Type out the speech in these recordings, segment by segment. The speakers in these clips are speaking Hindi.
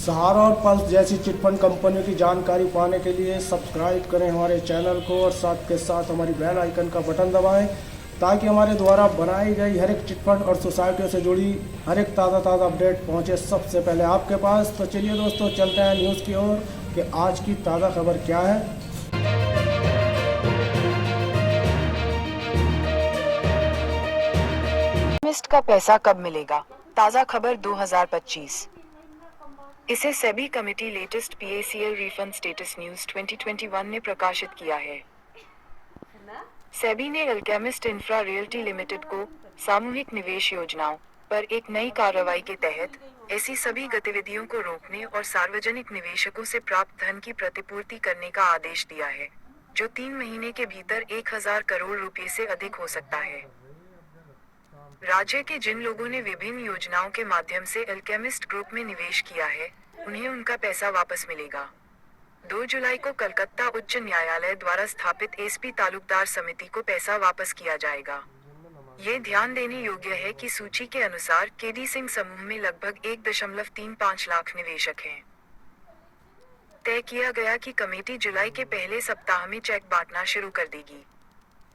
सहारा और पल्स जैसी चिटफंड कंपनियों की जानकारी पाने के लिए सब्सक्राइब करें हमारे चैनल को और साथ के साथ हमारी बेल आइकन का बटन दबाएं ताकि हमारे द्वारा बनाई गई हर एक चिटफंड और सोसाइटियों से जुड़ी हर एक ताज़ा अपडेट पहुंचे सबसे पहले आपके पास। तो चलिए दोस्तों, चलते हैं न्यूज़ की ओर कि आज की ताज़ा खबर क्या है। इन्वेस्ट का पैसा कब मिलेगा? ताज़ा खबर 2025। इसे SEBI committee latest PACL refund status news 2021 ने प्रकाशित किया है। सेबी ने अल्केमिस्ट इंफ्रा रियल्टी लिमिटेड को सामूहिक निवेश योजनाओं पर एक नई कार्रवाई के तहत ऐसी सभी गतिविधियों को रोकने और सार्वजनिक निवेशकों से प्राप्त धन की प्रतिपूर्ति करने का आदेश दिया है, जो 3 महीने के भीतर 1000 करोड़ रुपए से अधिक हो सकता है। राज्य के जिन लोगों ने विभिन्न योजनाओं के माध्यम से अल्केमिस्ट ग्रुप में निवेश किया है, उन्हें उनका पैसा वापस मिलेगा। 2 जुलाई को कलकत्ता उच्च न्यायालय द्वारा स्थापित एसपी तालुकदार समिति को पैसा वापस किया जाएगा। ये ध्यान देने योग्य है कि सूची के अनुसार केडी सिंह समूह में लगभग 1.35 लाख निवेशक हैं। तय किया गया कि कमेटी जुलाई के पहले सप्ताह में चेक बांटना शुरू कर देगी।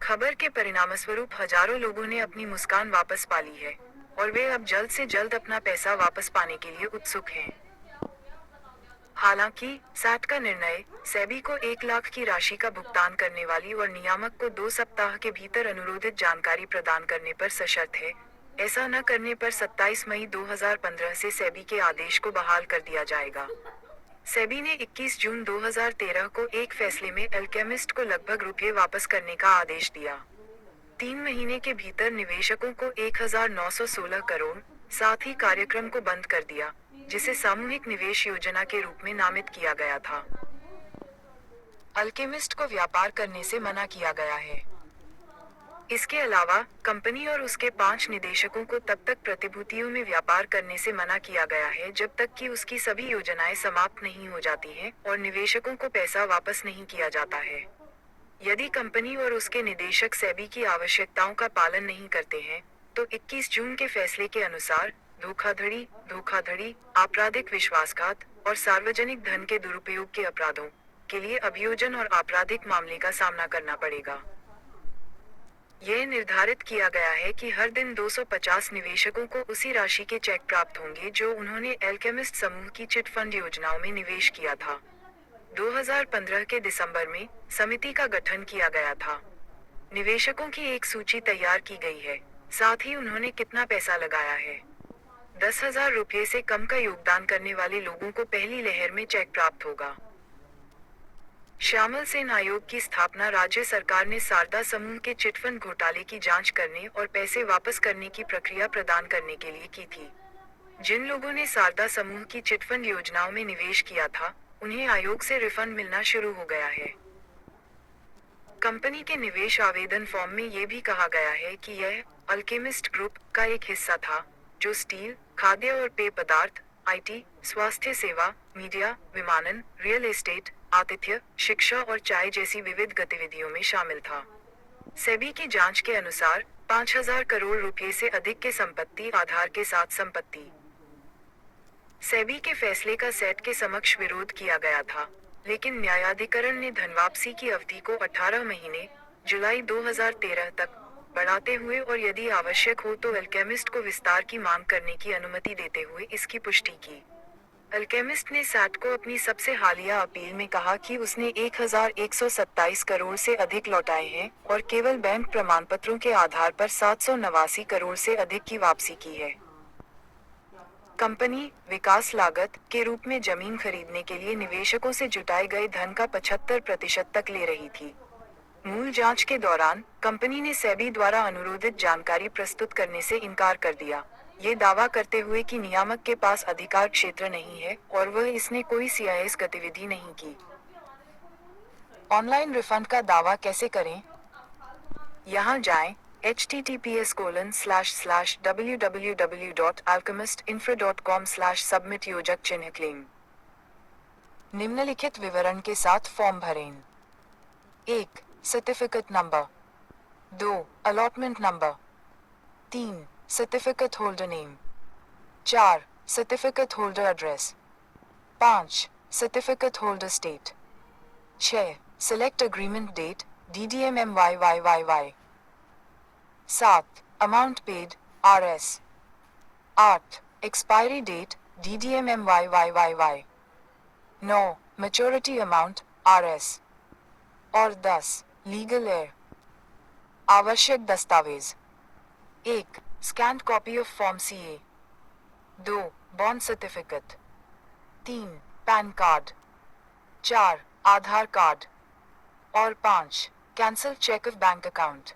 खबर के परिणामस्वरूप हजारों लोगों ने अपनी मुस्कान वापस पा ली है और वे अब जल्द से जल्द अपना पैसा वापस पाने के लिए उत्सुक हैं। हालांकि सैट का निर्णय सेबी को 1 लाख की राशि का भुगतान करने वाली और नियामक को 2 सप्ताह के भीतर अनुरोधित जानकारी प्रदान करने पर सशर्त है। ऐसा न करने पर 27 मई 2015 से सेबी के आदेश को बहाल कर दिया जाएगा। सेबी ने 21 जून 2013 को एक फैसले में अल्केमिस्ट को लगभग रुपये वापस करने का आदेश दिया। 3 महीने के भीतर निवेशकों को 1916 करोड़, साथ ही कार्यक्रम को बंद कर दिया, जिसे सामूहिक निवेश योजना के रूप में नामित किया गया था। अल्केमिस्ट को व्यापार करने से मना किया गया है। इसके अलावा कंपनी और उसके 5 निदेशकों को तब तक प्रतिभूतियों में व्यापार करने से मना किया गया है जब तक कि उसकी सभी योजनाएं समाप्त नहीं हो जाती हैं और निवेशकों को पैसा वापस नहीं किया जाता है। यदि कंपनी और उसके निदेशक सेबी की आवश्यकताओं का पालन नहीं करते हैं, तो 21 जून के फैसले के अनुसार धोखाधड़ी, आपराधिक विश्वासघात और सार्वजनिक धन के दुरुपयोग के अपराधों के लिए अभियोजन और आपराधिक मामले का सामना करना पड़ेगा। यह निर्धारित किया गया है कि हर दिन 250 निवेशकों को उसी राशि के चेक प्राप्त होंगे जो उन्होंने अल्केमिस्ट समूह की चिट फंड योजनाओं में निवेश किया था। 2015 के दिसंबर में समिति का गठन किया गया था। निवेशकों की एक सूची तैयार की गई है, साथ ही उन्होंने कितना पैसा लगाया है। 10,000 रुपये से कम का योगदान करने वाले लोगों को पहली लहर में चेक प्राप्त होगा। श्यामल सेन आयोग की स्थापना राज्य सरकार ने शारदा समूह के चिटफंड घोटाले की जांच करने और पैसे वापस करने की प्रक्रिया प्रदान करने के लिए की थी। जिन लोगों ने शारदा समूह की चिटफंड योजनाओं में निवेश किया था, उन्हें आयोग से रिफंड मिलना शुरू हो गया है। कंपनी के निवेश आवेदन फॉर्म में ये भी कहा गया है कि यह अल्केमिस्ट ग्रुप का एक हिस्सा था, जो स्टील, खाद्य और पेय पदार्थ, आईटी, स्वास्थ्य सेवा, मीडिया, विमानन, रियल एस्टेट, आतिथ्य, शिक्षा और चाय जैसी विविध गतिविधियों में शामिल था। सेबी की जांच के अनुसार 5000 करोड़ रुपए से अधिक के संपत्ति आधार के साथ संपत्ति। सेबी के फैसले का सेट के समक्ष विरोध किया गया था, लेकिन न्यायाधिकरण ने धनवापसी की अवधि को 18 महीने, जुलाई 2013 तक बढ़ाते हुए और यदि आवश्यक हो तो अल्केमिस्ट को विस्तार की मांग करने की अनुमति देते हुए इसकी पुष्टि की। अल्केमिस्ट ने सैट को अपनी सबसे हालिया अपील में कहा कि उसने 1127 करोड़ से अधिक लौटाए हैं और केवल बैंक प्रमाणपत्रों के आधार पर 789 करोड़ से अधिक की वापसी की है। कंपनी विकास लागत के रूप में जमीन खरीदने के लिए निवेशकों से जुटाए गए धन का 75% तक ले रही थी। मूल जांच के दौरान कंपनी ने सेबी द्वारा अनुरोधित जानकारी प्रस्तुत करने से इनकार कर दिया, ये दावा करते हुए कि नियामक के पास अधिकार क्षेत्र नहीं है और वह इसने कोई सीआईएस गतिविधि नहीं की। ऑनलाइन रिफंड का दावा कैसे करें? यहाँ जाएं https://www.alchemistinfra.com/submit योजक चिन्ह क्लेम। निम्नलिखित विवरण के साथ फॉर्म भरें। 1. Certificate number. 2. Allotment number. 3. Certificate holder name. 4. Certificate holder address. 5. Certificate holder state. 6. Select agreement date DDMMYYYY. 7. Amount paid RS. 8. Expiry date DDMMYYYY. 9. Maturity amount RS. और 10. Legal heir. आवश्यक दस्तावेज. 1. Scanned copy of form CA. 2. Bond certificate. 3. PAN card. 4. Aadhaar card. और 5. Cancel cheque of bank account.